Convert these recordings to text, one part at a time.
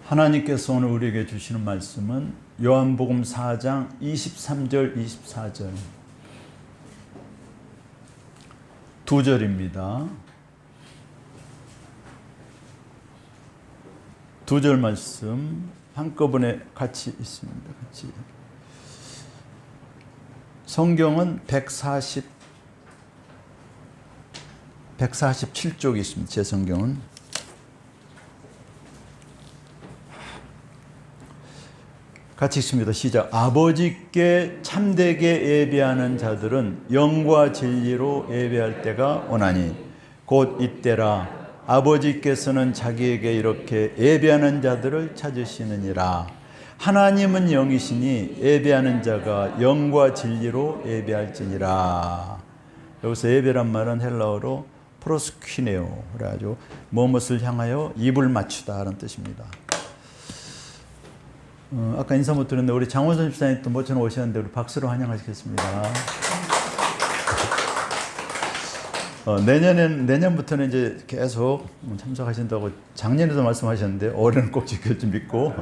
하나님께서 오늘 우리에게 주시는 말씀은 요한복음 4장 23절 24절 두 절입니다. 두 절 말씀 한꺼번에 같이 있습니다. 같이. 성경은 147쪽이 있습니다. 제 성경은. 같이 읽습니다. 시작. 아버지께 참되게 예배하는 자들은 영과 진리로 예배할 때가 오나니 곧 이때라. 아버지께서는 자기에게 이렇게 예배하는 자들을 찾으시느니라. 하나님은 영이시니 예배하는 자가 영과 진리로 예배할지니라. 여기서 예배란 말은 헬라어로 프로스퀴네오, 그래가지고 무엇을 향하여 입을 맞추다 라는 뜻입니다. 아까 인사 못 드렸는데 우리 장원선 집사님 또 모처럼 오셨는데 우리 박수로 환영하시겠습니다. 내년부터는 이제 계속 참석하신다고 작년에도 말씀하셨는데 올해는 꼭 지킬 줄 믿고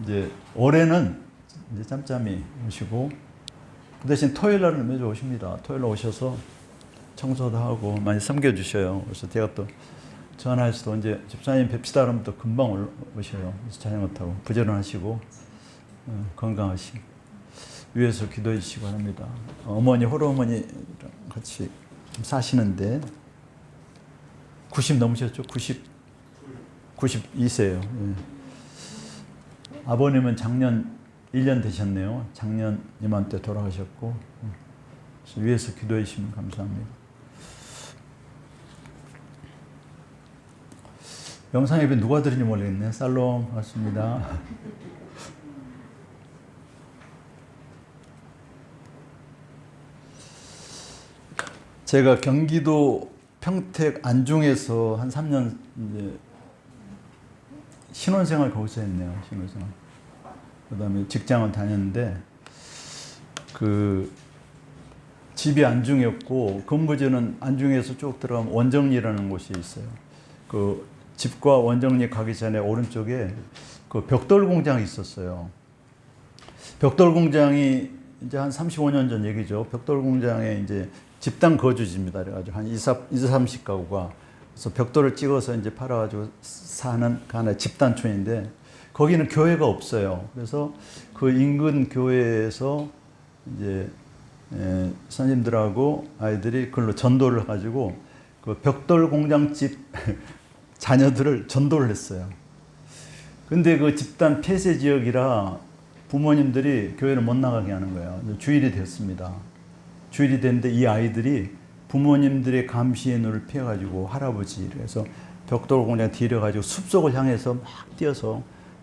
이제 올해는 이제 짬짬이 오시고 그 대신 토요일 날은 매주 오십니다. 토요일 날 오셔서 청소도 하고 많이 섬겨주셔요. 그래서 제가 또 전화해서도 언제 집사님 뵙시다 그러면 또 금방 오셔요. 그래서 자전거 타고 부지런하시고 건강하시고 위에서 기도해 주시고 합니다. 어머니 호르어머니 같이 좀 사시는데 90 넘으셨죠? 92세예요. 예. 아버님은 작년 1년 되셨네요. 작년 이맘때 돌아가셨고 그래서 위에서 기도해 주시면 감사합니다. 영상 예배 누가 드리는지 모르겠네. 살롬 반갑습니다. 제가 경기도 평택 안중에서 한 3년 이제 신혼생활 거기서 했네요. 신혼생활. 그다음에 직장은 다녔는데 그 집이 안중이었고 근무지는 안중에서 쭉 들어가면 원정리라는 곳이 있어요. 그 집과 원정리 가기 전에 오른쪽에 그 벽돌 공장이 있었어요. 벽돌 공장이 이제 한 35년 전 얘기죠. 벽돌 공장에 이제 집단 거주지입니다. 그래가지고 한 30가구가 그래서 벽돌을 찍어서 이제 팔아가지고 사는 하나의 집단촌인데 거기는 교회가 없어요. 그래서 그 인근 교회에서 이제 선생님들하고 아이들이 그걸로 전도를 해가지고 그 벽돌 공장집 자녀들을 전도를 했어요. 근데 그 집단 폐쇄 지역이라 부모님들이 교회를 못 나가게 하는 거예요. 주일이 됐습니다. 주일이 됐는데 이 아이들이 부모님들의 감시의 눈을 피해가지고 할아버지를 해서 벽돌 공장 뒤려가지고 숲속을 향해서 막 뛰어서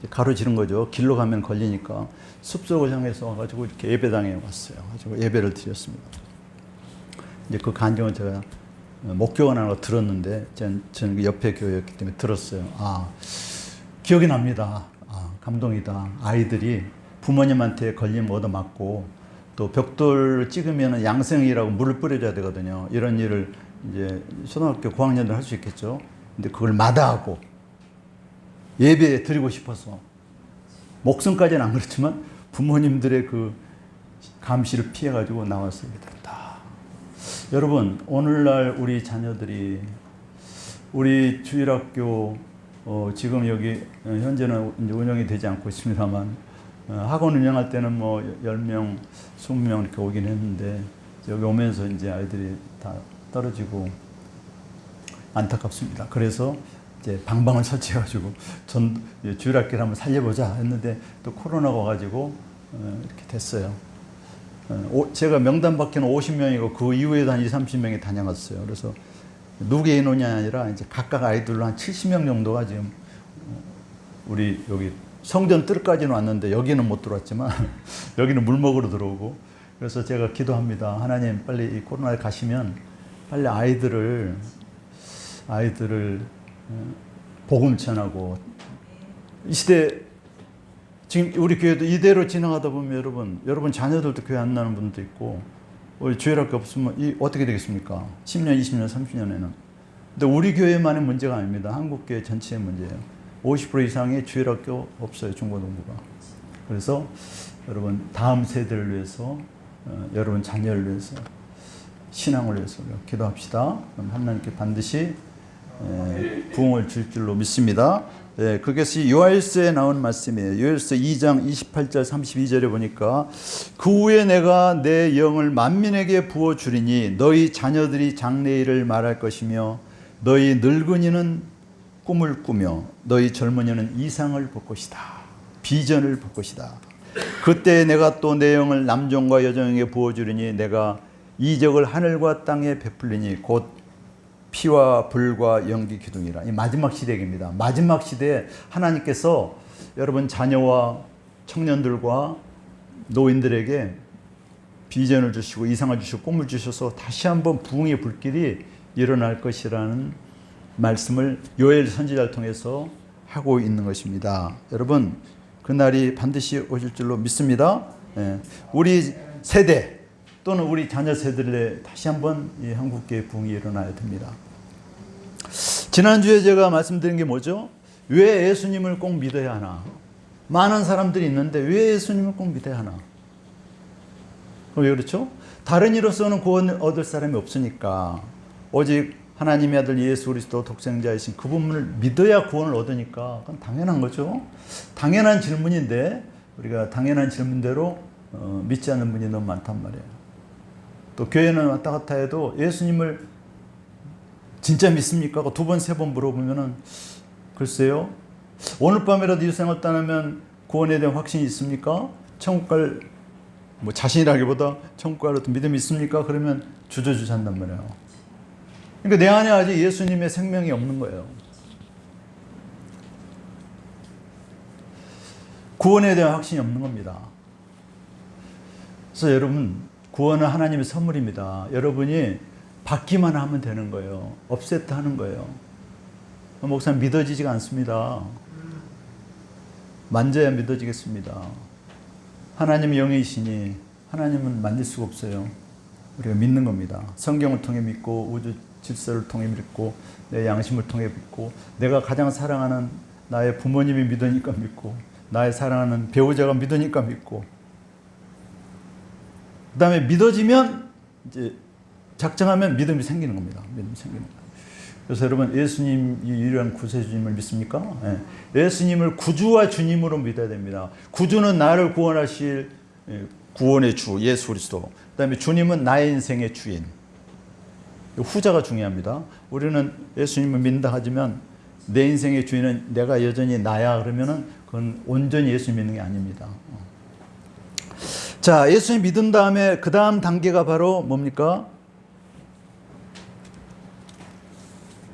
가로지른 거죠. 길로 가면 걸리니까 숲속을 향해서 와가지고 이렇게 예배당에 왔어요. 가지고 예배를 드렸습니다. 이제 그 간증을 제가 목교원 하나 들었는데 저는 그 옆에 교회였기 때문에 들었어요. 아, 기억이 납니다. 아, 감동이다. 아이들이 부모님한테 걸리면 얻어맞고 또 벽돌 찍으면 양생이라고 물을 뿌려줘야 되거든요. 이런 일을 이제 초등학교 고학년들 할 수 있겠죠. 근데 그걸 마다하고 예배 드리고 싶어서 목숨까지는 안 그렇지만 부모님들의 그 감시를 피해가지고 나왔습니다. 여러분, 오늘날 우리 자녀들이 우리 주일학교 지금 여기 현재는 이제 운영이 되지 않고 있습니다만 학원 운영할 때는 뭐 10명, 20명 이렇게 오긴 했는데 여기 오면서 이제 아이들이 다 떨어지고 안타깝습니다. 그래서 이제 방방을 설치해가지고 주일학교를 한번 살려보자 했는데 또 코로나가 와가지고 이렇게 됐어요. 제가 명단 밖에는 50명이고 그 이후에도 한 20, 30명이 다녀갔어요. 그래서 누구의 인원이 아니라 이제 각각 아이들로 한 70명 정도가 지금 우리 여기 성전 뜰까지는 왔는데 여기는 못 들어왔지만 여기는 물 먹으러 들어오고 그래서 제가 기도합니다. 하나님 빨리 이 코로나에 가시면 빨리 아이들을 복음 전하고 이 시대 지금 우리 교회도 이대로 지나가다 보면 여러분 자녀들도 교회 안 나는 분도 있고 우리 주일학교 없으면 어떻게 되겠습니까? 10년, 20년, 30년에는. 근데 우리 교회만의 문제가 아닙니다. 한국 교회 전체의 문제예요. 50% 이상의 주일학교 없어요. 중고등부가. 그래서 여러분 다음 세대를 위해서 여러분 자녀를 위해서 신앙을 위해서 기도합시다. 그럼 하나님께 반드시 부흥을 줄 줄로 믿습니다. 그것이 요엘서에 나온 말씀이에요. 요엘서 2장 28절 32절에 보니까 그 후에 내가 내 영을 만민에게 부어주리니 너희 자녀들이 장래일을 말할 것이며 너희 늙은이는 꿈을 꾸며 너희 젊은이는 이상을 볼 것이다. 비전을 볼 것이다. 그때 내가 또 내 영을 남종과 여종에게 부어주리니 내가 이적을 하늘과 땅에 베풀리니 곧 피와 불과 연기 기둥이라. 이 마지막 시대입니다. 마지막 시대에 하나님께서 여러분 자녀와 청년들과 노인들에게 비전을 주시고 이상을 주시고 꿈을 주셔서 다시 한번 부흥의 불길이 일어날 것이라는 말씀을 요엘 선지자를 통해서 하고 있는 것입니다. 여러분 그날이 반드시 오실 줄로 믿습니다. 우리 세대 또는 우리 자녀 세대에 다시 한번 이 한국교회 부흥이 일어나야 됩니다. 지난주에 제가 말씀드린 게 뭐죠? 왜 예수님을 꼭 믿어야 하나? 많은 사람들이 있는데 왜 예수님을 꼭 믿어야 하나? 왜 그렇죠? 다른 이로서는 구원 얻을 사람이 없으니까 오직 하나님의 아들 예수 그리스도 독생자이신 그분을 믿어야 구원을 얻으니까 그건 당연한 거죠. 당연한 질문인데 우리가 당연한 질문대로 믿지 않는 분이 너무 많단 말이에요. 또 교회는 왔다 갔다 해도 예수님을 진짜 믿습니까? 두 번, 세 번 물어보면은 글쎄요. 오늘 밤이라도 일생을 떠나면 구원에 대한 확신이 있습니까? 천국 갈 자신이라기보다 천국 갈 어떤 믿음이 있습니까? 그러면 주저주저 한단 말이에요. 그러니까 내 안에 아직 예수님의 생명이 없는 거예요. 구원에 대한 확신이 없는 겁니다. 그래서 여러분 구원은 하나님의 선물입니다. 여러분이 받기만 하면 되는 거예요. 업세트 하는 거예요. 목사님 믿어지지가 않습니다. 만져야 믿어지겠습니다. 하나님의 영이시니 하나님은 만질 수가 없어요. 우리가 믿는 겁니다. 성경을 통해 믿고 우주 질서를 통해 믿고 내 양심을 통해 믿고 내가 가장 사랑하는 나의 부모님이 믿으니까 믿고 나의 사랑하는 배우자가 믿으니까 믿고 그 다음에 믿어지면 이제 작정하면 믿음이 생기는 겁니다. 믿음이 생기는 거예요. 그래서 여러분 예수님이 유일한 구세주님을 믿습니까? 예수님을 구주와 주님으로 믿어야 됩니다. 구주는 나를 구원하실 구원의 주 예수 그리스도. 그 다음에 주님은 나의 인생의 주인. 후자가 중요합니다. 우리는 예수님을 믿는다 하지만 내 인생의 주인은 내가 여전히 나야 그러면은 그건 온전히 예수 믿는 게 아닙니다. 자, 예수님 믿은 다음에 그 다음 단계가 바로 뭡니까?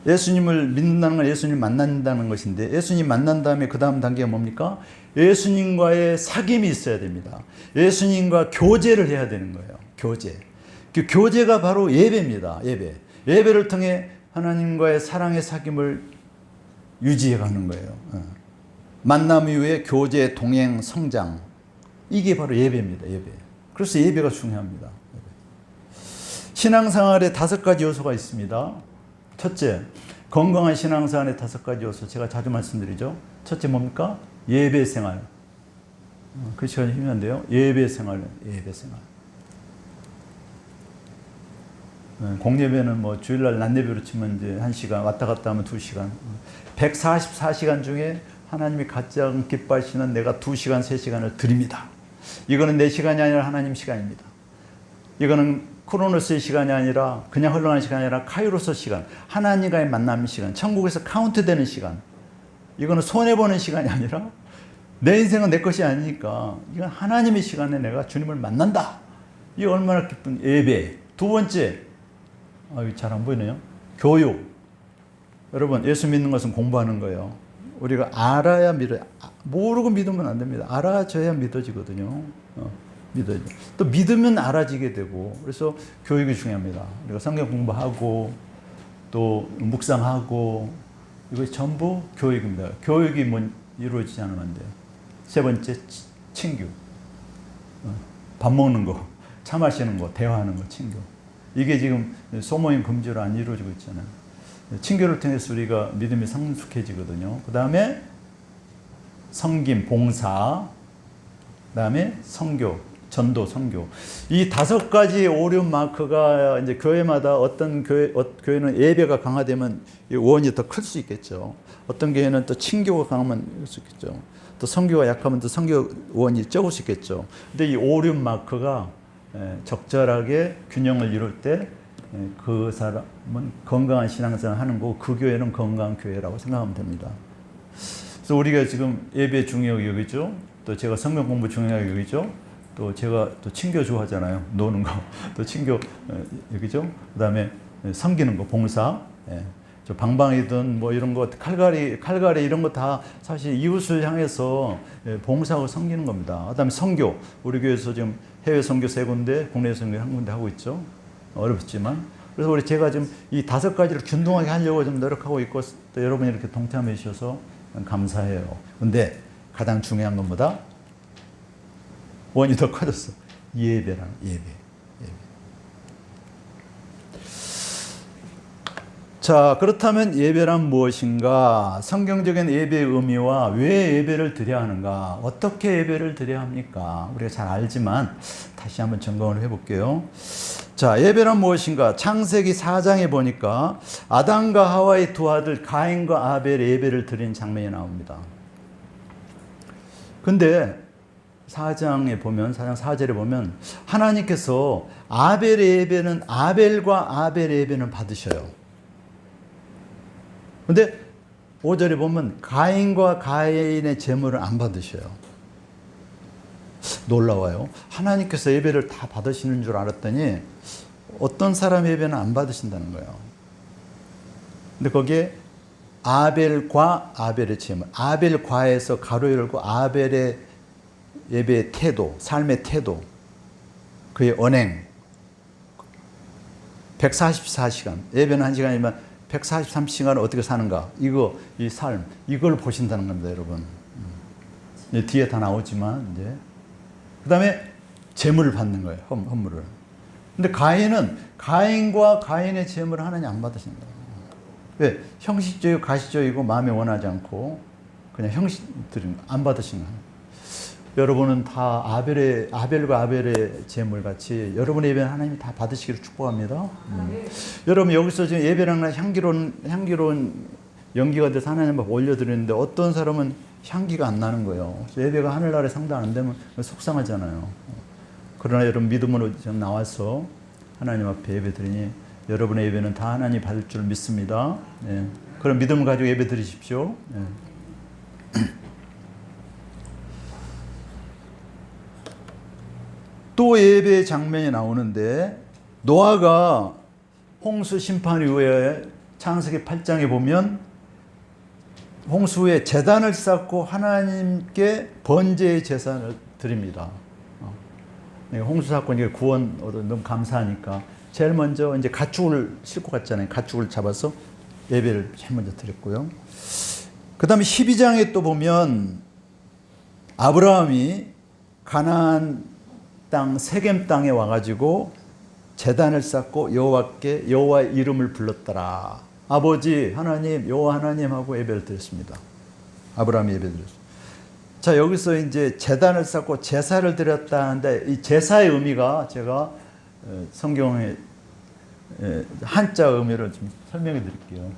예수님을 믿는다는 건 예수님 만난다는 것인데 예수님 만난 다음에 그 다음 단계가 뭡니까? 예수님과의 사귐이 있어야 됩니다. 예수님과 교제를 해야 되는 거예요. 교제. 그 교제가 바로 예배입니다. 예배. 예배를 통해 하나님과의 사랑의 사귐을 유지해 가는 거예요. 만남 이후에 교제, 동행, 성장. 이게 바로 예배입니다. 예배. 그래서 예배가 중요합니다. 신앙생활에 5가지 요소가 있습니다. 첫째, 건강한 신앙생활의 5가지 요소. 제가 자주 말씀드리죠. 첫째 뭡니까? 예배생활. 그 시간이 힘든데요. 예배생활. 예배생활. 공예배는 뭐 주일날 낮예배로 치면 이제 1시간, 왔다 갔다 하면 2시간. 144시간 중에 하나님이 가장 기뻐하시는 내가 2시간, 3시간을 드립니다. 이거는 내 시간이 아니라 하나님 시간입니다. 이거는 크로노스의 시간이 아니라 그냥 흘러가는 시간이 아니라 카이로스 시간. 하나님과의 만남 시간. 천국에서 카운트되는 시간. 이거는 손해보는 시간이 아니라 내 인생은 내 것이 아니니까 이건 하나님의 시간에 내가 주님을 만난다. 이게 얼마나 기쁜 예배. 두 번째, 잘 안 보이네요. 교육. 여러분, 예수 믿는 것은 공부하는 거예요. 우리가 알아야 믿어요. 모르고 믿으면 안 됩니다. 알아줘야 믿어지거든요. 믿어요. 또 믿으면 알아지게 되고, 그래서 교육이 중요합니다. 우리가 성경 공부하고, 또 묵상하고, 이거 전부 교육입니다. 교육이 이루어지지 않으면 안 돼요. 세 번째, 친교. 밥 먹는 거, 차 마시는 거, 대화하는 거, 친교. 이게 지금 소모임 금지로 안 이루어지고 있잖아요. 친교를 통해서 우리가 믿음이 성숙해지거든요. 그 다음에 섬김, 봉사, 그다음에 선교, 전도, 선교. 이 5가지 오륜 마크가 이제 교회마다 어떤 교회는 예배가 강화되면 이 원이 더 클 수 있겠죠. 어떤 교회는 또 친교가 강하면 그럴 수 있겠죠. 또 선교가 약하면 또 선교 원이 적을 수 있겠죠. 근데 이 오륜 마크가 적절하게 균형을 이룰 때 그 사람은 건강한 신앙생활을 하는 거고 그 교회는 건강한 교회라고 생각하면 됩니다. 그래서 우리가 지금 예배 중요하게 여기죠. 또 제가 성경 공부 중요하게 여기죠. 또 제가 또 친교 좋아하잖아요. 노는 거. 또 친교 여기죠. 그다음에 섬기는 거, 봉사. 저 방방이든 뭐 이런 거 칼갈이 이런 거 다 사실 이웃을 향해서 봉사하고 섬기는 겁니다. 그다음에 선교. 우리 교회에서 지금 해외 선교 3군데, 국내 선교 1군데 하고 있죠. 어렵지만. 그래서 제가 지금 이 5가지를 균등하게 하려고 좀 노력하고 있고 또 여러분이 이렇게 동참해 주셔서 감사해요. 근데 가장 중요한 것보다 원이 더 커졌어. 예배라는 예배. 자, 그렇다면 예배란 무엇인가? 성경적인 예배의 의미와 왜 예배를 드려야 하는가? 어떻게 예배를 드려야 합니까? 우리가 잘 알지만 다시 한번 점검을 해볼게요. 자, 예배란 무엇인가? 창세기 4장에 보니까 아담과 하와의 두 아들 가인과 아벨의 예배를 드린 장면이 나옵니다. 근데 4장에 보면, 4장 4절에 보면 하나님께서 아벨의 예배는 아벨과 아벨의 예배는 받으셔요. 근데 5절에 보면 가인과 가인의 제물을 안 받으셔요. 놀라워요. 하나님께서 예배를 다 받으시는 줄 알았더니 어떤 사람의 예배는 안 받으신다는 거예요. 근데 거기에 아벨과 아벨의 제물, 아벨과에서 가로 열고 아벨의 예배의 태도, 삶의 태도, 그의 언행, 144시간, 예배는 1시간이면 143시간을 어떻게 사는가, 이 삶, 이걸 보신다는 겁니다, 여러분. 뒤에 다 나오지만, 이제. 그 다음에 제물을 받는 거예요, 헌물을. 근데 가인과 가인의 제물을 하나님 안 받으시는 거예요. 왜? 형식적이고 가시적이고 마음에 원하지 않고, 그냥 형식 드린 거, 안 받으신 거예요. 여러분은 다 아벨과 아벨의 제물 같이 여러분의 예배는 하나님이 다 받으시기를 축복합니다. 여러분 여기서 지금 예배랑 향기로운 연기가 돼서 하나님 앞에 올려드리는데 어떤 사람은 향기가 안 나는 거예요. 예배가 하늘나라에 상당 안 되면 속상하잖아요. 그러나 여러분 믿음으로 나와서 하나님 앞에 예배 드리니 여러분의 예배는 다 하나님이 받을 줄 믿습니다. 그런 믿음을 가지고 예배 드리십시오. 또 예배의 장면이 나오는데 노아가 홍수 심판 이후에 창세기 8장에 보면 홍수 후에 제단을 쌓고 하나님께 번제의 제사를 드립니다. 홍수 사건이 구원 얻어 너무 감사하니까 제일 먼저 이제 가축을 싣고 갔잖아요. 가축을 잡아서 예배를 제일 먼저 드렸고요. 그 다음에 12장에 또 보면 아브라함이 가나안 땅 세겜 땅에 와가지고 제단을 쌓고 여호와의 이름을 불렀더라. 아버지 하나님 여호와 하나님하고 예배를 드렸습니다. 아브라함이 예배를 드렸습니다. 자, 여기서 이제 제단을 쌓고 제사를 드렸다 하는데 이 제사의 의미가 제가 성경의 한자 의미를 좀 설명해 드릴게요.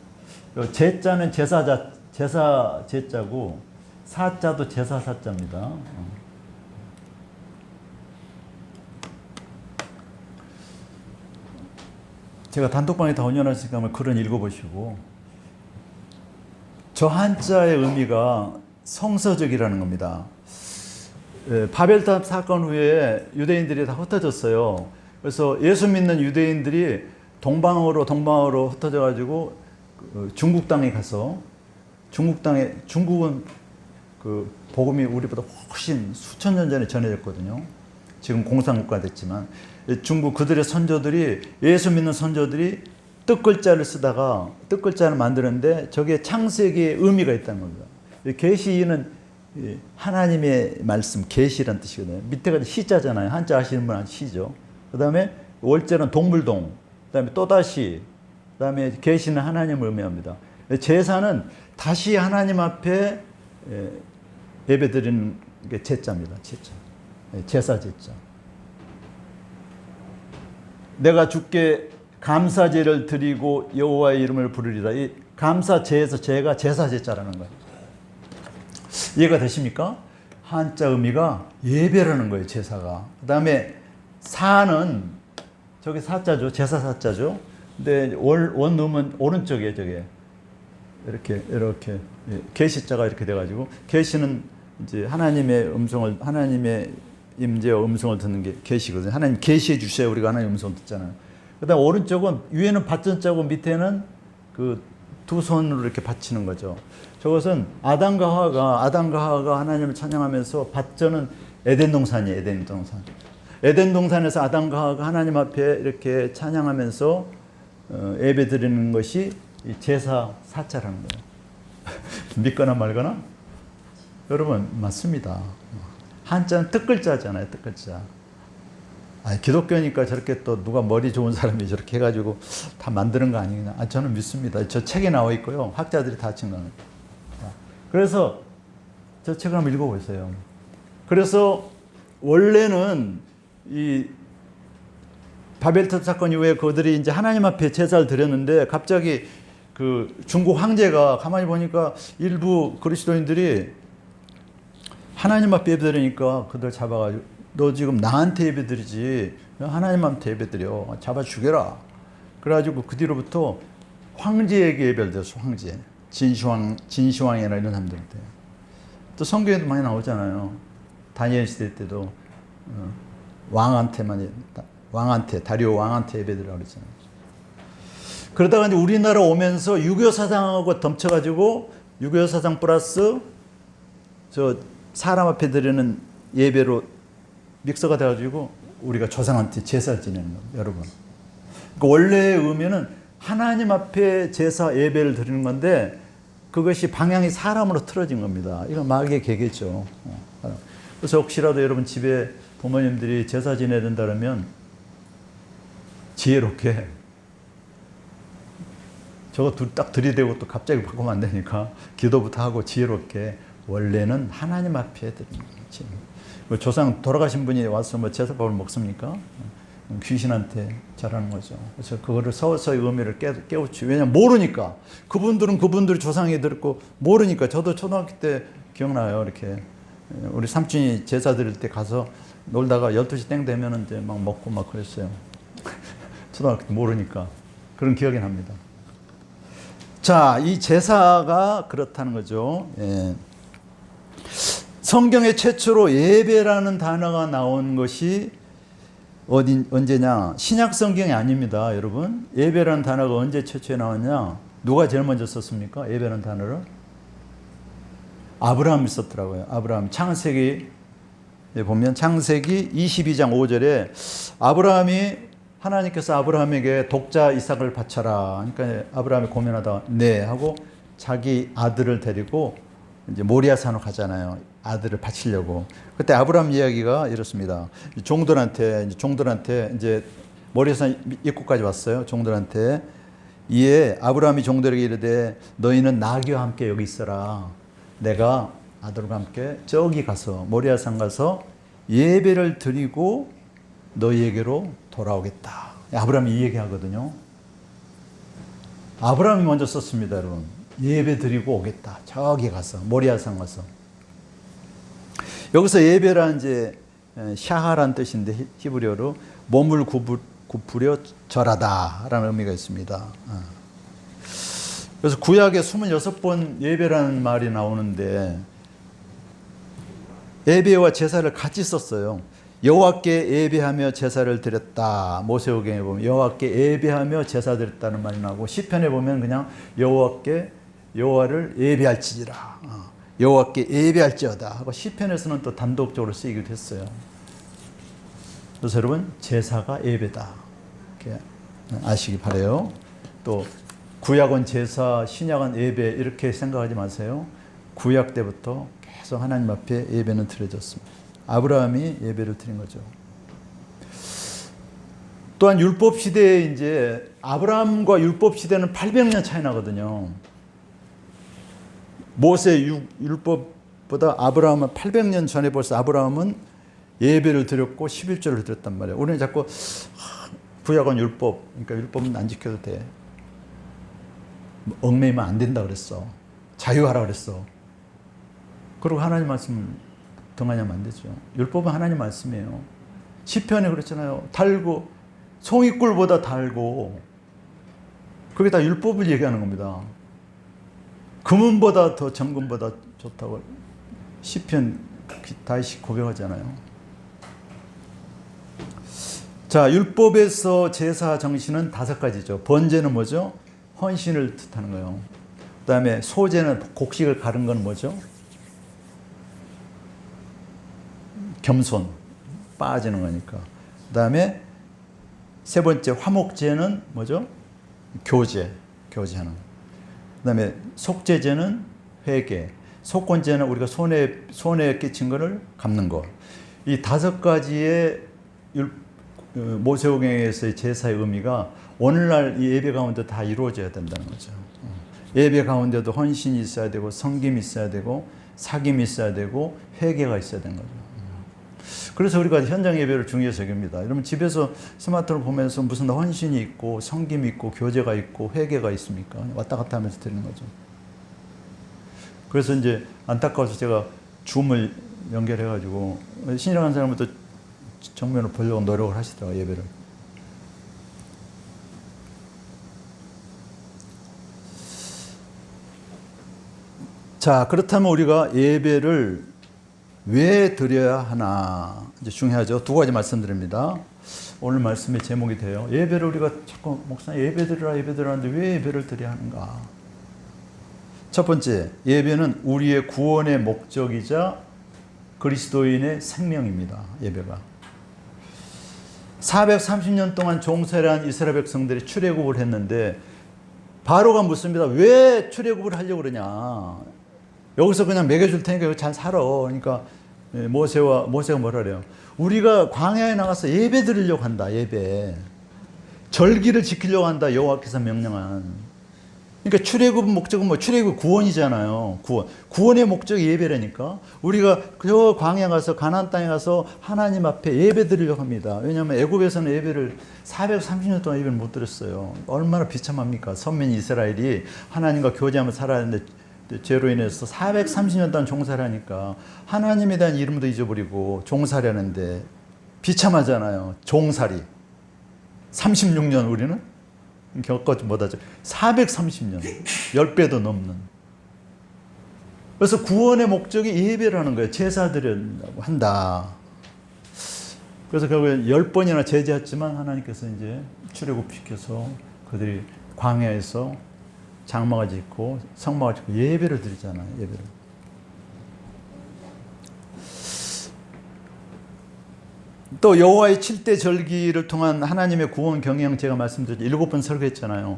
제자는 제사 제자고 사자도 제사 사자입니다. 제가 단톡방에 다 올려놨으니까 한번 글을 읽어보시고 저 한자의 의미가 성서적이라는 겁니다. 바벨탑 사건 후에 유대인들이 다 흩어졌어요. 그래서 예수 믿는 유대인들이 동방으로 흩어져가지고 중국 땅에 가서 중국은 그 복음이 우리보다 훨씬 수천 년 전에 전해졌거든요. 지금 공산국가 됐지만 중국 그들의 선조들이 예수 믿는 선조들이 뜻글자를 쓰다가 뜻글자를 만드는데 저게 창세기의 의미가 있다는 겁니다. 계시는 하나님의 말씀, 계시란 뜻이거든요. 밑에가 시자잖아요. 한자 아시는 분은 시죠. 그 다음에 월자는 동물동, 그 다음에 또다시, 그 다음에 계시는 하나님을 의미합니다. 제사는 다시 하나님 앞에 예배드리는 게 제자입니다. 제자. 제사 제자. 내가 주께 감사제를 드리고 여호와의 이름을 부르리라. 이 감사제에서 제가 제사 제자라는 거예요. 이해가 되십니까? 한자 의미가 예배라는 거예요. 제사가. 그 다음에 사는 저게 사자죠. 제사 사자죠. 근데 원음은 오른쪽에 저게 이렇게 계시자가 이렇게 돼가지고 계시는 이제 하나님의 음성을 하나님의 임재와 음성을 듣는 게 계시거든요. 하나님 계시해 주셔야 우리가 하나님 음성을 듣잖아요. 그다음 오른쪽은 위에는 받전자고 밑에는 그 두 손으로 이렇게 받치는 거죠. 저것은 아담과 하와가 하나님을 찬양하면서 받전은 에덴 동산이에요. 에덴 동산. 에덴 동산에서 아담과 하와가 하나님 앞에 이렇게 찬양하면서 예배 드리는 것이 제사 사자라는 거예요. 믿거나 말거나? 여러분 맞습니다. 한자는 뜻글자잖아요. 뜻글자. 기독교니까 저렇게 또 누가 머리 좋은 사람이 저렇게 해가지고 다 만드는 거 아니냐. 저는 믿습니다. 저 책에 나와 있고요. 학자들이 다 증거합니다. 그래서 저 책을 한번 읽어보세요. 그래서 원래는 이 바벨탑 사건 이후에 그들이 이제 하나님 앞에 제사를 드렸는데 갑자기 그 중국 황제가 가만히 보니까 일부 그리스도인들이 하나님 앞에 예배 드리니까 그들 잡아가지고 너 지금 나한테 예배 드리지 하나님한테 예배 드려. 잡아 죽여라. 그래가지고 그 뒤로부터 황제에게 예배를 드렸어. 황제. 진시황이나 이런 사람들한테. 또 성경에도 많이 나오잖아요. 다니엘 시대 때도 다리오 왕한테 예배 드리라고 그랬잖아요. 그러다가 이제 우리나라 오면서 유교 사상하고 덮쳐가지고 유교 사상 플러스 저 사람 앞에 드리는 예배로 믹서가 돼가지고 우리가 조상한테 제사를 지내는 거예요, 여러분. 그러니까 원래의 의미는 하나님 앞에 제사 예배를 드리는 건데 그것이 방향이 사람으로 틀어진 겁니다. 이건 마귀의 계계죠. 그래서 혹시라도 여러분 집에 부모님들이 제사 지내야 된다 그러면 지혜롭게 저거 딱 들이대고 또 갑자기 바꾸면 안 되니까 기도부터 하고 지혜롭게 원래는 하나님 앞에 드리는 거지. 조상 돌아가신 분이 와서 뭐 제사밥을 먹습니까? 귀신한테 잘하는 거죠. 그래서 그거를 서서히 의미를 깨우치. 왜냐면 모르니까. 그분들이 조상이 들었고 모르니까. 저도 초등학교 때 기억나요. 이렇게 우리 삼촌이 제사 드릴 때 가서 놀다가 12시 땡 되면 이제 막 먹고 막 그랬어요. 초등학교 때 모르니까. 그런 기억이 납니다. 자, 이 제사가 그렇다는 거죠. 예. 성경에 최초로 예배라는 단어가 나온 것이 언제냐? 신약 성경이 아닙니다, 여러분. 예배라는 단어가 언제 최초에 나왔냐? 누가 제일 먼저 썼습니까? 예배라는 단어를? 아브라함이 썼더라고요. 아브라함. 창세기 보면 창세기 22장 5절에 하나님께서 아브라함에게 독자 이삭을 바쳐라. 그러니까 아브라함이 고민하다 네 하고 자기 아들을 데리고 이제 모리아산으로 가잖아요. 아들을 바치려고. 그때 아브라함 이야기가 이렇습니다. 종들한테 이제 모리아산 입구까지 왔어요. 종들한테. 이에 아브라함이 종들에게 이르되 너희는 나귀와 함께 여기 있어라. 내가 아들과 함께 저기 가서 모리아산 가서 예배를 드리고 너희에게로 돌아오겠다. 아브라함이 이 얘기하거든요. 아브라함이 먼저 썼습니다, 여러분. 예배 드리고 오겠다. 저기 가서 모리아산 가서. 여기서 예배란 이제 샤하란 뜻인데 히브리어로 몸을 굽으려 절하다라는 의미가 있습니다. 그래서 구약에 26번 예배라는 말이 나오는데 예배와 제사를 같이 썼어요. 여호와께 예배하며 제사를 드렸다. 모세오경에 보면 여호와께 예배하며 제사 드렸다는 말이 나오고 시편에 보면 그냥 여호와를 예배할지니라. 여호와께 예배할지어다 하고 시편에서는 또 단독적으로 쓰이기도 했어요. 그래서 여러분 제사가 예배다. 이렇게 아시기 바라요. 또 구약은 제사, 신약은 예배 이렇게 생각하지 마세요. 구약 때부터 계속 하나님 앞에 예배는 드려졌습니다. 아브라함이 예배를 드린 거죠. 또한 율법 시대에 이제 아브라함과 율법 시대는 800년 차이 나거든요. 모세 율법 보다 아브라함은 800년 전에 벌써 아브라함은 예배를 드렸고 11조를 드렸단 말이에요. 우리는 자꾸 구약은 율법, 그러니까 율법은 안 지켜도 돼. 얽매이면 안 된다 그랬어. 자유하라 그랬어. 그리고 하나님 말씀 등한하면 안 되죠. 율법은 하나님 말씀이에요. 시편에 그렇잖아요. 달고 송이꿀보다 달고, 그게 다 율법을 얘기하는 겁니다. 금은보다 더 정금보다 좋다고 시편 다윗이 고백하잖아요. 자, 율법에서 제사 정신은 5가지죠. 번제는 뭐죠? 헌신을 뜻하는 거예요. 그 다음에 소제는 곡식을 가른 건 뭐죠? 겸손, 빠지는 거니까. 그 다음에 세 번째 화목제는 뭐죠? 교제하는 거. 그 다음에 속죄제는 회개, 속건제는 우리가 손에 끼친 거를 갚는 거. 이 5가지의 모세오경에서의 제사의 의미가 오늘날 이 예배 가운데 다 이루어져야 된다는 거죠. 예배 가운데도 헌신이 있어야 되고, 섬김이 있어야 되고, 사귐이 있어야 되고, 회개가 있어야 되는 거죠. 그래서 우리가 현장 예배를 중요시 여깁니다. 여러분 집에서 스마트폰 보면서 무슨 헌신이 있고, 섬김이 있고, 교제가 있고, 회개가 있습니까? 왔다 갔다 하면서 드리는 거죠. 그래서 이제 안타까워서 제가 줌을 연결해가지고 신이라는 사람부터 정면으로 보려고 노력을 하시더라고요, 예배를. 자, 그렇다면 우리가 예배를 왜 드려야 하나? 이제 중요하죠. 2가지 말씀드립니다. 오늘 말씀의 제목이 돼요. 예배를 우리가 자꾸 목사님 예배 드리라 하는데 왜 예배를 드려야 하는가? 첫 번째, 예배는 우리의 구원의 목적이자 그리스도인의 생명입니다. 예배가. 430년 동안 종살이한 이스라엘 백성들이 출애굽을 했는데 바로가 묻습니다. 왜 출애굽을 하려고 그러냐? 여기서 그냥 먹여줄 테니까 잘 살아. 그러니까 모세가 뭐라 그래요? 우리가 광야에 나가서 예배 드리려고 한다. 예배. 절기를 지키려고 한다. 여호와께서 명령한. 그러니까 출애굽 목적은 뭐? 출애굽 구원이잖아요. 구원의 목적이 예배라니까. 우리가 저 광야 가서 가나안 땅에 가서 하나님 앞에 예배 드리려고 합니다. 왜냐하면 애굽에서는 예배를 430년 동안 예배를 못 드렸어요. 얼마나 비참합니까? 선민 이스라엘이 하나님과 교제하며 살아야 하는데 죄로 인해서 430년 동안 종살이하니까 하나님에 대한 이름도 잊어버리고 종살이하는데 비참하잖아요. 종살이. 36년 우리는 겪어지 못하죠. 430년, 10배도 넘는. 그래서 구원의 목적이 예배라는 거예요. 제사 드린다고 한다. 그래서 결국에 10번이나 제지했지만 하나님께서 이제 출애굽시켜서 그들이 광야에서 장막을 짓고 성막을 짓고 예배를 드리잖아요. 예배를. 또 여호와의 7대 절기를 통한 하나님의 구원 경영 제가 말씀드렸죠. 7번 설교했잖아요.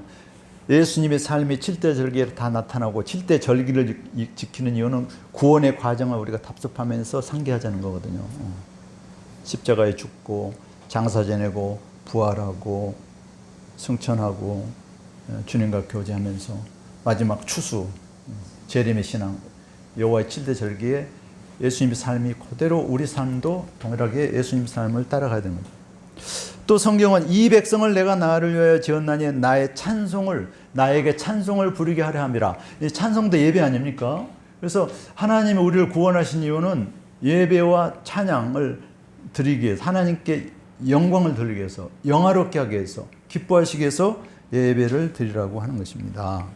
예수님의 삶이 7대 절기에 다 나타나고 7대 절기를 지키는 이유는 구원의 과정을 우리가 답습하면서 상기하자는 거거든요. 십자가에 죽고 장사 지내고 부활하고 승천하고 주님과 교제하면서 마지막 추수 재림의 신앙, 여호와의 7대 절기에 예수님의 삶이 그대로 우리 삶도 동일하게 예수님 삶을 따라가야 되는 거죠. 또 성경은 이 백성을 내가 나를 위하여 지었나니 나에게 찬송을 부르게 하려 함이라. 이 찬송도 예배 아닙니까? 그래서 하나님이 우리를 구원하신 이유는 예배와 찬양을 드리기 위해서, 하나님께 영광을 돌리기 위해서, 영화롭게 하기 위해서, 기뻐하시기 위해서 예배를 드리라고 하는 것입니다.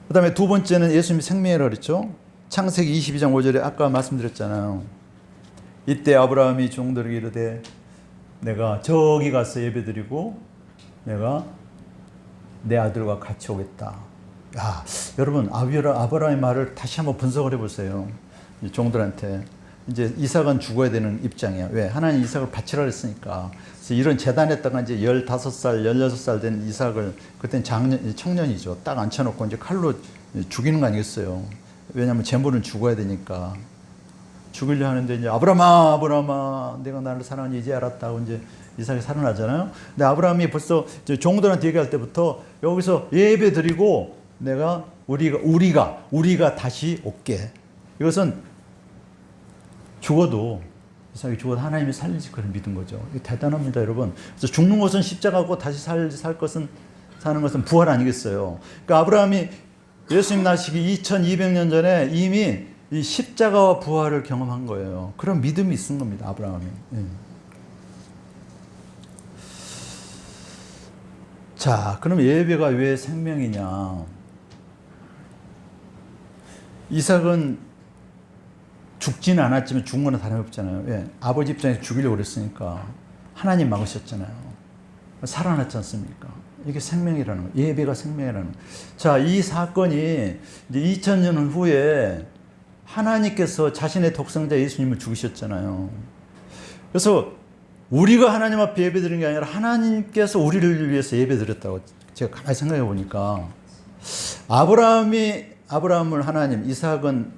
그 다음에 2번째는 예수님이 생명이라고 그랬죠. 창세기 22장 5절에 아까 말씀드렸잖아요. 이때 아브라함이 종들에게 이르되 내가 저기 가서 예배드리고 내가 내 아들과 같이 오겠다. 야, 여러분 아브라함의 말을 다시 한번 분석을 해보세요. 종들한테. 이제 이삭은 죽어야 되는 입장이야. 왜? 하나님 이삭을 바치라 했으니까. 그래서 이런 재단했다가 이제 15살, 16살 된 이삭을, 그때는 청년이죠. 딱 앉혀놓고 이제 칼로 죽이는 거 아니겠어요. 왜냐하면 제물은 죽어야 되니까. 죽이려 하는데 이제 아브라함아, 내가 나를 사랑하니 이제 알았다고 이제 이삭이 살아나잖아요. 근데 아브라함이 벌써 종들한테 얘기할 때부터 여기서 예배 드리고 내가 우리가 다시 올게. 이것은 죽어도 이삭이 죽어도 하나님이 살리실 것을 믿은 거죠. 이게 대단합니다, 여러분. 그래서 죽는 것은 십자가고 다시 살 것은 사는 것은 부활 아니겠어요. 그러니까 아브라함이 예수님 나시기 2200년 전에 이미 이 십자가와 부활을 경험한 거예요. 그런 믿음이 있은 겁니다, 아브라함이. 예. 자, 그럼 예배가 왜 생명이냐? 이삭은 죽지는 않았지만 죽은 거는 다름없잖아요. 예. 아버지 입장에서 죽이려고 그랬으니까 하나님 막으셨잖아요. 살아났지 않습니까? 이게 생명이라는 거, 예배가 생명이라는 거. 자, 이 사건이 이제 2000년 후에 하나님께서 자신의 독생자 예수님을 죽이셨잖아요. 그래서 우리가 하나님 앞에 예배 드리는 게 아니라 하나님께서 우리를 위해서 예배 드렸다고 제가 가만히 생각해 보니까 아브라함을 하나님, 이삭은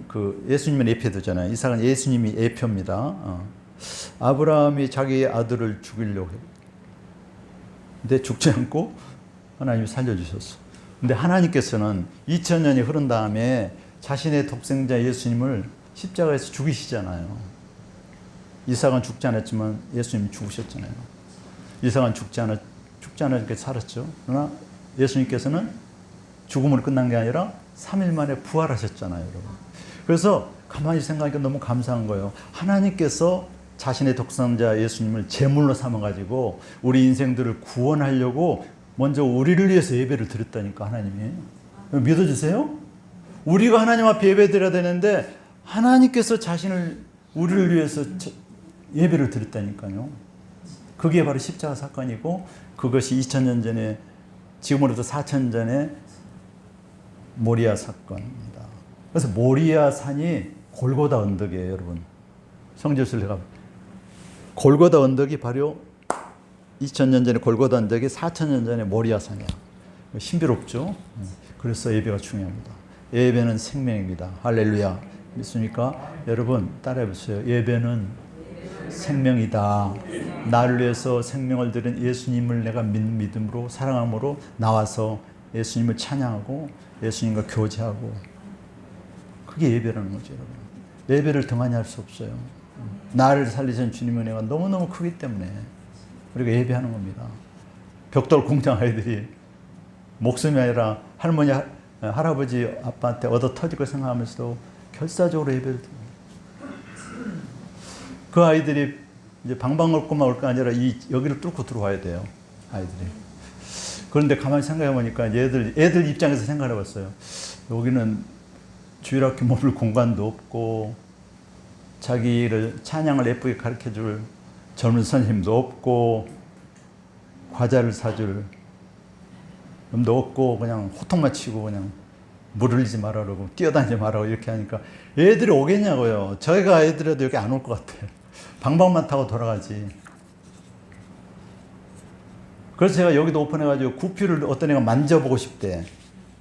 그 예수님의 예표잖아요. 이삭은 예수님이 예표입니다. 아브라함이 자기 아들을 죽이려고 해요. 근데 죽지 않고 하나님이 살려주셨어. 근데 하나님께서는 2000년이 흐른 다음에 자신의 독생자 예수님을 십자가에서 죽이시잖아요. 이삭은 죽지 않았지만 예수님이 죽으셨잖아요. 이삭은 죽지 않으니까 살았죠. 그러나 예수님께서는 죽음으로 끝난 게 아니라 3일 만에 부활하셨잖아요, 여러분. 그래서 가만히 생각하니까 너무 감사한 거예요. 하나님께서 자신의 독생자 예수님을 제물로 삼아가지고 우리 인생들을 구원하려고 먼저 우리를 위해서 예배를 드렸다니까, 하나님이. 믿어주세요? 우리가 하나님 앞에 예배 드려야 되는데 하나님께서 우리를 위해서 예배를 드렸다니까요. 그게 바로 십자가 사건이고 그것이 2000년 전에, 지금으로부터 4000년 전에 모리아 사건입니다. 그래서 모리아 산이 골고다 언덕이에요, 여러분. 성지순례 가면 골고다 언덕이 바로 2000년 전에 골고다 언덕이 4000년 전에 모리아 산이야. 신비롭죠? 그래서 예배가 중요합니다. 예배는 생명입니다. 할렐루야. 믿습니까? 여러분 따라해 보세요. 예배는 생명이다. 나를 위해서 생명을 드린 예수님을 내가 믿음으로 사랑함으로 나와서 예수님을 찬양하고 예수님과 교제하고, 그게 예배라는 거죠, 여러분. 예배를 등한히 할 수 없어요. 나를 살리신 주님의 은혜가 너무너무 크기 때문에 우리가 예배하는 겁니다. 벽돌 공장 아이들이 목숨이 아니라 할머니, 할아버지, 아빠한테 얻어 터질 거 생각하면서도 결사적으로 예배를 드립니다. 그 아이들이 이제 방방 걷고만 올 거 아니라 여기를 뚫고 들어와야 돼요, 아이들이. 그런데 가만히 생각해 보니까 애들 입장에서 생각해 봤어요. 여기는 주일학교 머물 공간도 없고, 자기를 찬양을 예쁘게 가르쳐 줄 젊은 선생님도 없고, 과자를 사줄 놈도 없고, 그냥 호통만 치고 그냥 물 흘리지 말아 그러고 뛰어다니지 말라고 이렇게 하니까 애들이 오겠냐고요. 저희가 애들이라도 여기 안 올 것 같아요. 방방만 타고 돌아가지. 그래서 제가 여기도 오픈해가지고 구피를 어떤 애가 만져보고 싶대.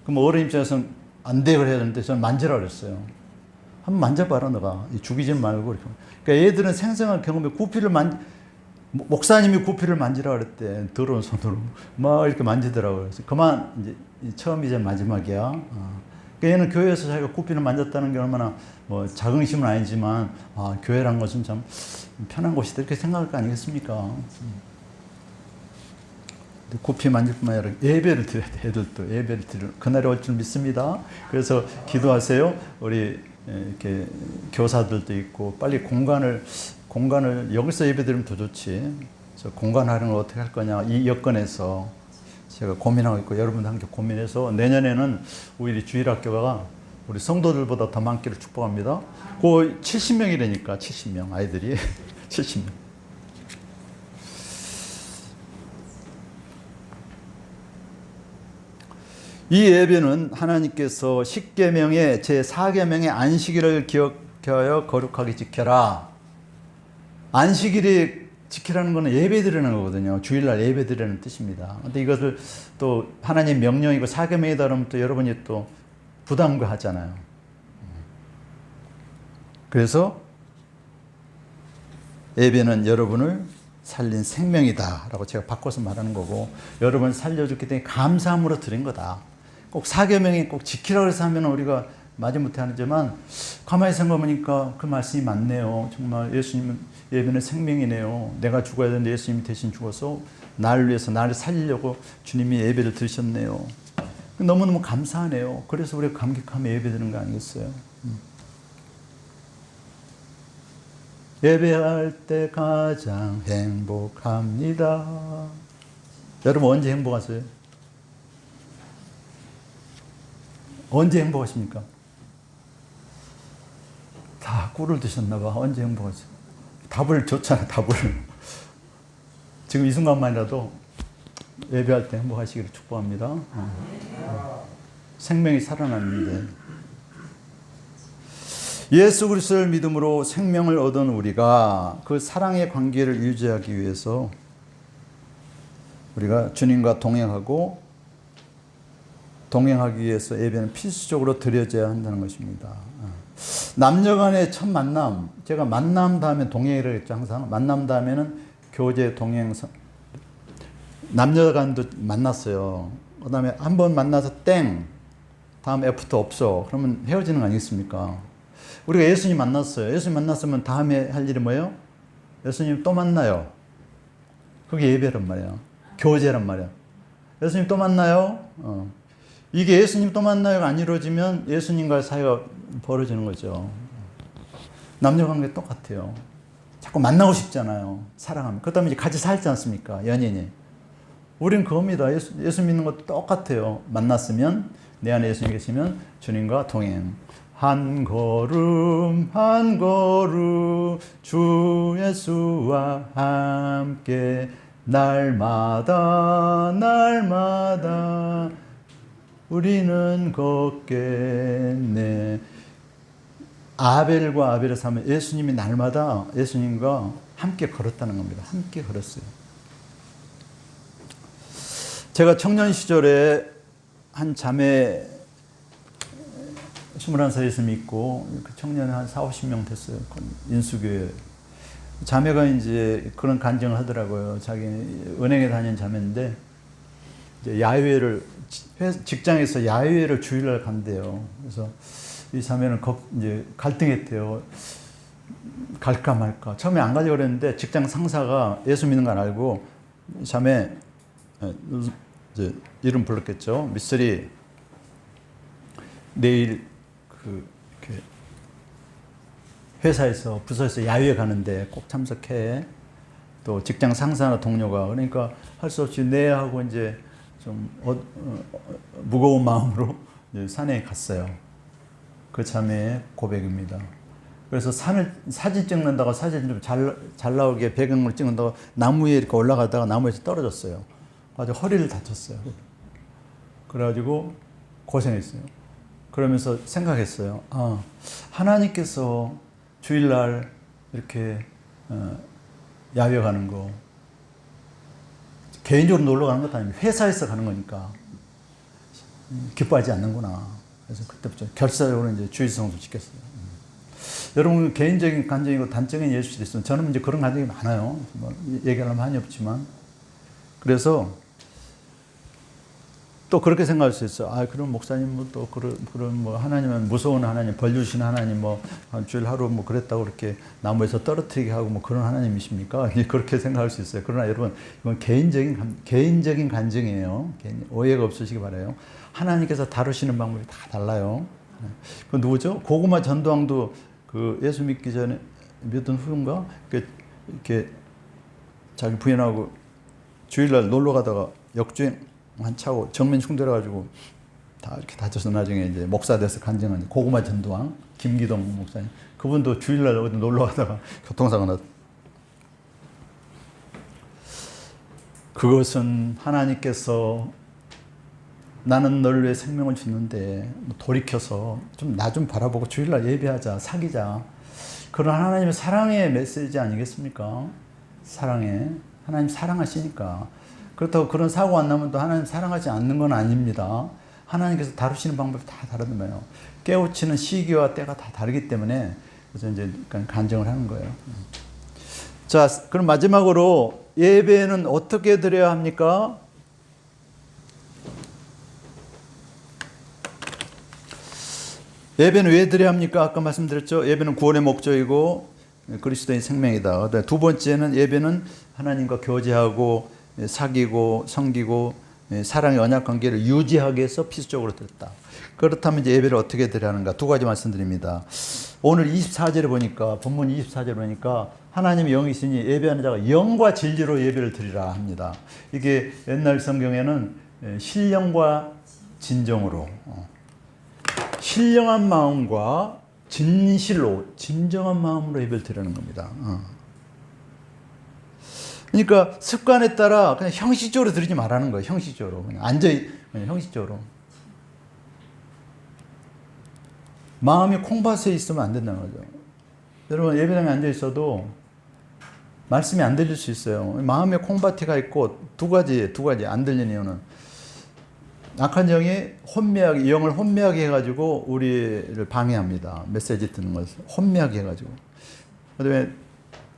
그럼 어른 입장에서는 안 돼 그래야 되는데 저는 만지라 그랬어요. 한번 만져봐라 너가. 죽이지 말고. 이렇게. 그러니까 애들은 생생한 경험에 목사님이 구피를 만지라 그랬대. 더러운 손으로 막 이렇게 만지더라고요. 그래서 그만, 이제 처음이자 마지막이야. 그러니까 얘는 교회에서 자기가 구피를 만졌다는 게 얼마나 자긍심은 아니지만, 교회란 것은 참 편한 곳이다 이렇게 생각할 거 아니겠습니까? 구피 만질 뿐만 아니라 예배를 드려야 돼. 애들도 예배를 드리는 그날이 올 줄 믿습니다. 그래서 기도하세요. 우리 이렇게 교사들도 있고, 빨리 공간을 여기서 예배 드리면 더 좋지. 저 공간 활용을 어떻게 할 거냐, 이 여건에서 제가 고민하고 있고, 여러분도 함께 고민해서 내년에는 오히려 주일학교가 우리 성도들보다 더 많기를 축복합니다. 그 70명이라니까, 70명 아이들이 70명. 이 예배는 하나님께서 십계명의 제4계명의 안식일을 기억하여 거룩하게 지켜라. 안식일이 지키라는 것은 예배 드리는 거거든요. 주일날 예배 드리는 뜻입니다. 근데 이것을 또 하나님 명령이고 4계명이다 그러면 또 여러분이 또 부담하잖아요. 그래서 예배는 여러분을 살린 생명이다 라고 제가 바꿔서 말하는 거고, 여러분을 살려줬기 때문에 감사함으로 드린 거다. 꼭 사계명이 꼭 지키라고 해서 하면 우리가 마지못해 하지만 가만히 생각해보니까 그 말씀이 맞네요. 정말 예수님은 예배는 생명이네요. 내가 죽어야 되는데 예수님이 대신 죽어서 나를 위해서 나를 살리려고 주님이 예배를 드리셨네요. 너무너무 감사하네요. 그래서 우리가 감격하며 예배드리는 거 아니겠어요? 예배할 때 가장 행복합니다. 여러분 언제 행복하세요? 언제 행복하십니까? 다 꿀을 드셨나 봐. 언제 행복하세요? 답을 줬잖아, 답을. 지금 이 순간만이라도 예배할 때 행복하시기를 축복합니다. 생명이 살아났는데 예수 그리스도를 믿음으로 생명을 얻은 우리가 그 사랑의 관계를 유지하기 위해서 우리가 주님과 동행하기 위해서 예배는 필수적으로 드려져야 한다는 것입니다. 남녀 간의 첫 만남, 제가 만남 다음에 동행이라고 했죠. 항상 만남 다음에는 교제, 동행, 남녀 간도 만났어요. 그 다음에 한 번 만나서 땡, 다음 애프터 없어. 그러면 헤어지는 거 아니겠습니까? 우리가 예수님 만났어요. 예수님 만났으면 다음에 할 일이 뭐예요? 예수님 또 만나요. 그게 예배란 말이야. 교제란 말이야. 예수님 또 만나요. 이게 예수님 또 만나요가 안 이루어지면 예수님과의 사이가 벌어지는 거죠. 남녀관계 똑같아요. 자꾸 만나고 싶잖아요. 사랑하면. 그 다음에 이제 같이 살지 않습니까? 연인이. 우린 그겁니다. 예수 믿는 것도 똑같아요. 만났으면, 내 안에 예수님 계시면 주님과 동행. 한 걸음 한 걸음 주 예수와 함께 날마다 우리는 걷겠네. 아벨과 아벨의 삶은 예수님이 날마다 예수님과 함께 걸었다는 겁니다. 함께 걸었어요. 제가 청년 시절에 한 자매 21살 예수 믿고 그 청년이 한 40-50명 됐어요. 인수교회. 자매가 이제 그런 간증을 하더라고요. 자기 은행에 다니는 자매인데 이제 야유회를 직장에서 야유회를 주일날 간대요. 그래서 이 자매는 이제 갈등했대요. 갈까 말까. 처음에 안 가려고 그랬는데 직장 상사가 예수 믿는 걸 알고 자매 이제 이름 불렀겠죠. 미쓰리 내일 이렇게 회사에서 부서에서 야유회 가는데 꼭 참석해. 또 직장 상사나 동료가 그러니까 할 수 없이 네 하고 이제 좀 무거운 마음으로 이제 산에 갔어요. 그 자매의 고백입니다. 그래서 사진 찍는다고 사진 좀 잘 나오게 배경을 찍는다고 나무 위에 이렇게 올라가다가 나무에서 떨어졌어요. 아주 허리를 다쳤어요. 그래가지고 고생했어요. 그러면서 생각했어요. 아, 하나님께서 주일날 이렇게 야외 가는 거 개인적으로 놀러 가는 것도 아니고 회사에서 가는 거니까 기뻐하지 않는구나. 그래서 그때부터 결사적으로 이제 주일성수 지켰어요. 여러분 개인적인 간증이고 단적인 예수도 있으면 저는 이제 그런 간증이 많아요. 뭐 얘기하려면 한이 없지만 그래서 또 그렇게 생각할 수 있어요. 아, 그럼 목사님 또 그런 뭐 하나님은 무서운 하나님, 벌 주시는 하나님 뭐 주일 하루 뭐 그랬다고 그렇게 나무에서 떨어뜨리게 하고 뭐 그런 하나님이십니까? 그렇게 생각할 수 있어요. 그러나 여러분 이건 개인적인 간증이에요. 오해가 없으시기 바라요. 하나님께서 다루시는 방법이 다 달라요. 그 누구죠? 고구마 전도왕도 그 예수 믿기 전에 믿은 후인가? 이렇게 자기 부인하고 주일날 놀러 가다가 역주행 한 차고 정면 충돌해가지고 다 이렇게 다쳐서 나중에 이제 목사 돼서 간증한 고구마 전도왕 김기동 목사님. 그분도 주일날 어디 놀러 가다가 교통사고 났. 그것은 하나님께서 나는 너를 위해 생명을 주는데 돌이켜서 좀 나 좀 바라보고 주일날 예배하자, 사귀자. 그런 하나님의 사랑의 메시지 아니겠습니까? 사랑해. 하나님 사랑하시니까. 그렇다고 그런 사고 안 나면 또 하나님 사랑하지 않는 건 아닙니다. 하나님께서 다루시는 방법이 다 다르다며요. 깨우치는 시기와 때가 다 다르기 때문에 그래서 이제 간증을 하는 거예요. 자, 그럼 마지막으로 예배는 어떻게 드려야 합니까? 예배는 왜 드려야 합니까? 아까 말씀드렸죠. 예배는 구원의 목적이고 그리스도의 생명이다. 두 번째는 예배는 하나님과 교제하고 사귀고 섬기고 사랑의 언약 관계를 유지하기 위해서 필수적으로 드렸다. 그렇다면 이제 예배를 어떻게 드려야 하는가? 두 가지 말씀드립니다. 오늘 24절에 보니까, 본문 24절에 보니까 하나님의 영이 있으니 예배하는 자가 영과 진리로 예배를 드리라 합니다. 이게 옛날 성경에는 신령과 진정으로, 신령한 마음과 진실로, 진정한 마음으로 예배를 드리는 겁니다. 그러니까 습관에 따라 그냥 형식적으로 드리지 말라는 거예요. 형식적으로. 그냥 그냥 형식적으로. 마음이 콩밭에 있으면 안 된다는 거죠. 여러분, 예배당에 앉아 있어도 말씀이 안 들릴 수 있어요. 마음에 콩밭이가 있고 두 가지 안 들리는 이유는 악한 영이 영을 혼미하게 해가지고 우리를 방해합니다. 메시지 듣는 것을 혼미하게 해가지고. 그다음에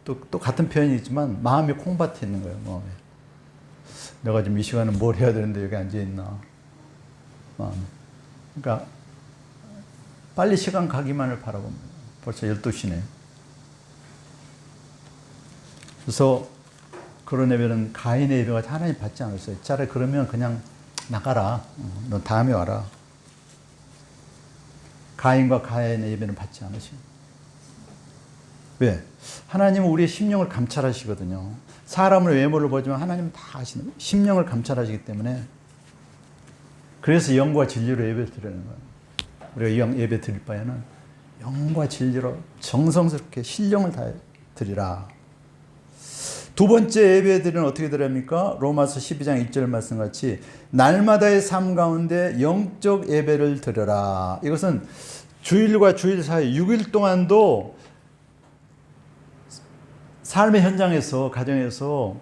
또 같은 표현이 있지만 마음이 콩밭에 있는 거예요. 마음에. 내가 지금 이 시간은 뭘 해야 되는데 여기 앉아 있나? 마음에. 그러니까 빨리 시간 가기만을 바라봅니다. 벌써 12시네. 그래서 그런 예배는 가인의 예배가 하나님 받지 않았어요. 차라리 그러면 그냥 나가라. 너 다음에 와라. 가인과 가인의 예배는 받지 않으시고. 왜? 하나님은 우리의 심령을 감찰하시거든요. 사람을 외모를 보지만 하나님은 다 아시는, 심령을 감찰하시기 때문에 그래서 영과 진리로 예배를 드리는 거예요. 우리가 예배 드릴 바에는 영과 진리로 정성스럽게 신령을 다해 드리라. 두 번째 예배 드리는 어떻게 드려야 합니까? 로마서 12장 1절 말씀같이 날마다의 삶 가운데 영적 예배를 드려라. 이것은 주일과 주일 사이 6일 동안도 삶의 현장에서, 가정에서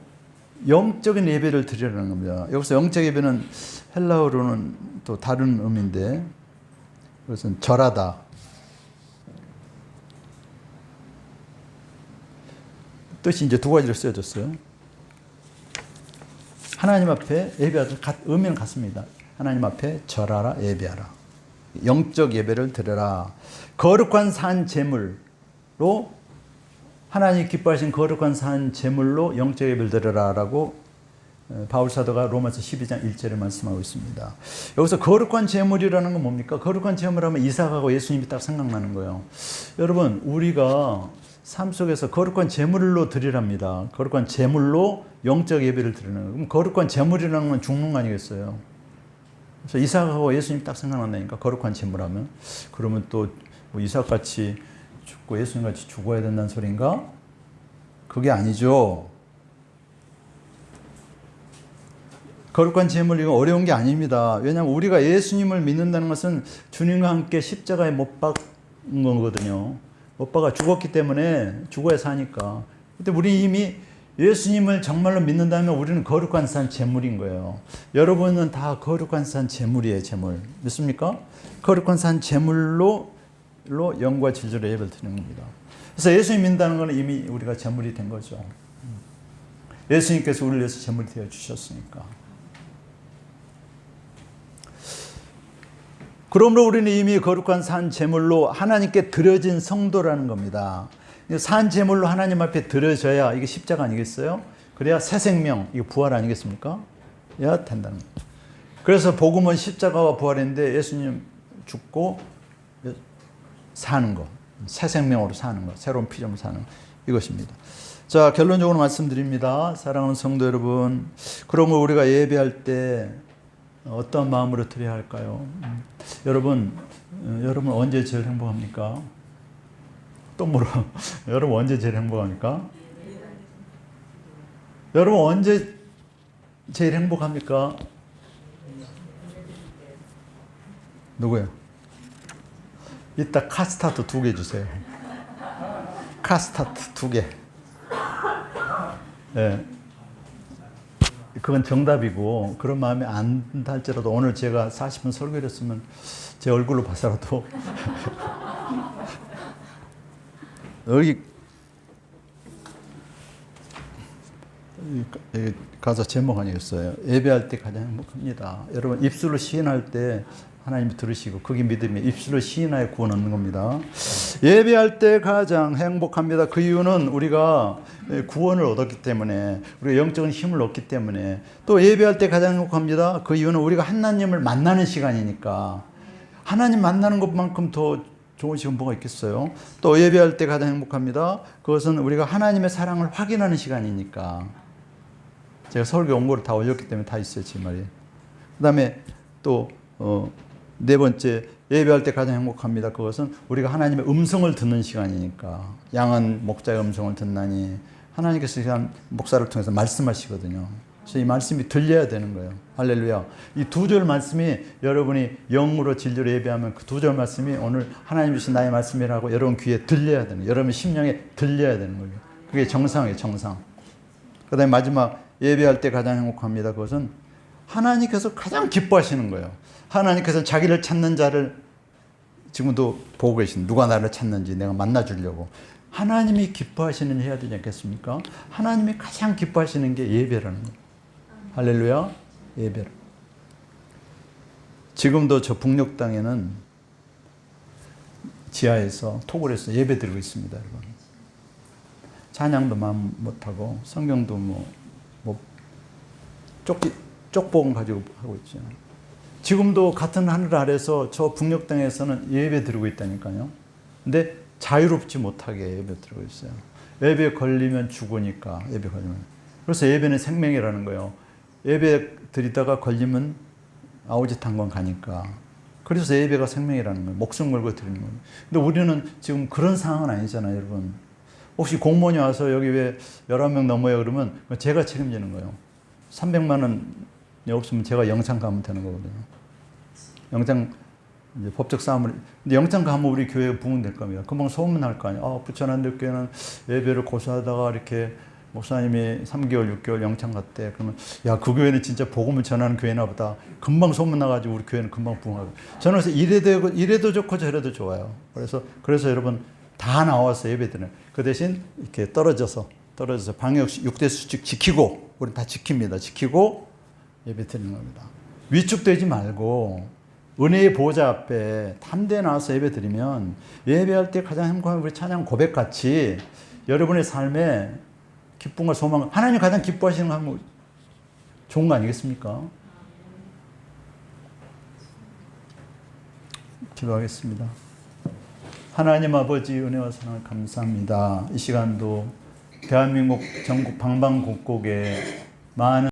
영적인 예배를 드리라는 겁니다. 여기서 영적 예배는 헬라어로는 또 다른 의미인데 그것은 절하다. 뜻이 이제 두 가지로 쓰여졌어요. 하나님 앞에 예배하다, 의미는 같습니다. 하나님 앞에 절하라, 예배하라. 영적 예배를 드려라. 거룩한 산 제물로, 하나님 기뻐하신 거룩한 산 제물로 영적 예배를 드려라라고 바울 사도가 로마서 12장 1절에 말씀하고 있습니다. 여기서 거룩한 제물이라는 건 뭡니까? 거룩한 제물하면 이삭하고 예수님이 딱 생각나는 거예요. 여러분, 우리가 삶 속에서 거룩한 제물로 드리랍니다. 거룩한 제물로 영적 예배를 드리는 거예요. 그럼 거룩한 제물이라는 건 죽는 거 아니겠어요? 그래서 이삭하고 예수님 딱 생각난다니까, 거룩한 제물하면. 그러면 또 뭐 이삭같이 죽고 예수님같이 죽어야 된다는 소린가? 그게 아니죠. 거룩한 제물, 이거 어려운 게 아닙니다. 왜냐하면 우리가 예수님을 믿는다는 것은 주님과 함께 십자가에 못 박은 거거든요. 못 박아 죽었기 때문에 죽어야 사니까. 근데 우리 이미 예수님을 정말로 믿는다면 우리는 거룩한 산 제물인 거예요. 여러분은 다 거룩한 산 제물이에요, 제물. 믿습니까? 거룩한 산 제물로 영과 진리로 예배를 드리는 겁니다. 그래서 예수님 믿는다는 것은 이미 우리가 제물이 된 거죠. 예수님께서 우리를 위해서 제물이 되어 주셨으니까. 그러므로 우리는 이미 거룩한 산 제물로 하나님께 드려진 성도라는 겁니다. 산 제물로 하나님 앞에 드려져야 이게 십자가 아니겠어요? 그래야 새 생명, 이게 부활 아니겠습니까? 야 된다는 거예요. 그래서 복음은 십자가와 부활인데 예수님 죽고 사는 거, 새 생명으로 사는 거, 새로운 피조물 사는 거, 이것입니다. 자, 결론적으로 말씀드립니다. 사랑하는 성도 여러분, 그러면 우리가 예배할 때 어떤 마음으로 드려야 할까요? 여러분 언제 제일 행복합니까? 또 물어. 여러분 언제 제일 행복합니까? 여러분 언제 제일 행복합니까? 누구요? 이따 카스타드 2개 주세요. 카스타드 2개. 네. 그건 정답이고, 그런 마음이 안 할지라도 오늘 제가 40분 설교를 했으면 제 얼굴로 봐서라도 여기 가사 제목 아니겠어요? 예배할 때 가장 행복합니다. 여러분 입술로 시인할 때 하나님이 들으시고 그게 믿음이 입술로 시인하여 구원 얻는 겁니다. 예배할 때 가장 행복합니다. 그 이유는 우리가 구원을 얻었기 때문에, 우리가 영적인 힘을 얻기 때문에. 또 예배할 때 가장 행복합니다. 그 이유는 우리가 하나님을 만나는 시간이니까. 하나님 만나는 것만큼 더 좋은 시간 뭐가 있겠어요? 또 예배할 때 가장 행복합니다. 그것은 우리가 하나님의 사랑을 확인하는 시간이니까. 제가 설교 원고를 다 올렸기 때문에 다 있어요, 제 말이. 그 다음에 또 네 번째, 예배할 때 가장 행복합니다. 그것은 우리가 하나님의 음성을 듣는 시간이니까. 양은 목자의 음성을 듣나니, 하나님께서 목사를 통해서 말씀하시거든요. 그래서 이 말씀이 들려야 되는 거예요. 할렐루야. 이 두 절 말씀이, 여러분이 영으로 진리로 예배하면 그 두 절 말씀이 오늘 하나님 주신 나의 말씀이라고 여러분 귀에 들려야 되는 거예요. 여러분 심령에 들려야 되는 거예요. 그게 정상이에요, 정상. 그 다음에 마지막, 예배할 때 가장 행복합니다. 그것은 하나님께서 가장 기뻐하시는 거예요. 하나님께서 자기를 찾는 자를 지금도 보고 계신, 누가 나를 찾는지 내가 만나주려고. 하나님이 기뻐하시는 일 해야 되지 않겠습니까? 하나님이 가장 기뻐하시는 게 예배라는 거예요. 할렐루야. 예배. 지금도 저 북녘 땅에는 지하에서 톡을 해서 예배 드리고 있습니다, 여러분. 찬양도 마음 못하고 성경도 쪽봉 가지고 하고 있죠. 지금도 같은 하늘 아래서 저 북녘 땅에서는 예배 드리고 있다니까요. 근데 자유롭지 못하게 예배 드리고 있어요. 예배 걸리면 죽으니까, 예배 걸리면. 그래서 예배는 생명이라는 거예요. 예배 드리다가 걸리면 아우지 탄광 가니까. 그래서 예배가 생명이라는 거예요. 목숨 걸고 드리는 거예요. 근데 우리는 지금 그런 상황은 아니잖아요, 여러분. 혹시 공무원이 와서 여기 왜 11명 넘어요 그러면 제가 책임지는 거예요. 300만 원이 없으면 제가 영장 가면 되는 거거든요. 영장, 이제 법적 싸움을. 근데 영장 가면 우리 교회가 부흥될 겁니다. 금방 소문날 거 아니에요. 부천한대교회는 예배를 고수하다가 이렇게 목사님이 3개월, 6개월 영장 갔대. 그러면 야, 그 교회는 진짜 복음을 전하는 교회나 보다. 금방 소문나가지고 우리 교회는 금방 부흥하고. 저는 그래서 이래도 좋고 저래도 좋아요. 그래서 여러분 다 나와서 예배드려요. 그 대신 이렇게 떨어져서 방역 6대 수칙 지키고, 우리는 다 지킵니다. 지키고 예배 드리는 겁니다. 위축되지 말고 은혜의 보좌 앞에 담대히 나와서 예배 드리면, 예배할 때 가장 행복한 우리 찬양 고백같이 여러분의 삶에 기쁨과 소망, 하나님 가장 기뻐하시는 거 하면 좋은 거 아니겠습니까? 기도하겠습니다. 하나님 아버지, 은혜와 사랑을 감사합니다. 이 시간도 대한민국 전국 방방곡곡에 많은